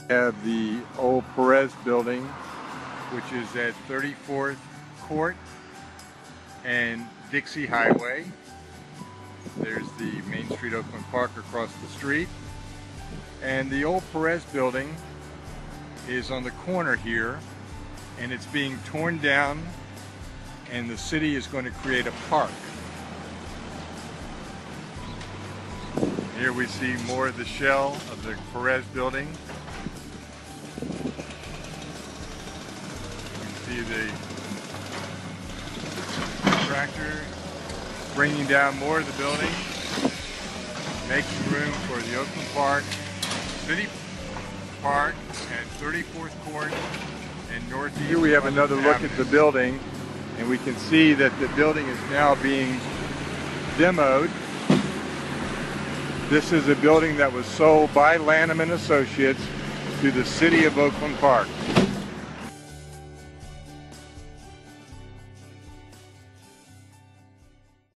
Have the old Perez building, which is at 34th Court and Dixie Highway. There's the Main Street Oakland Park across the street. And the old Perez building is on the corner here, and it's being torn down, and the city is going to create a park. Here we see more of the shell of the Perez building. You can see the tractor bringing down more of the building, making room for the Oakland Park, City Park at 34th Court and Northeast. Here we have another look at the building, and we can see that the building is now being demoed. This is a building that was sold by Lanham and Associates to the City of Oakland Park.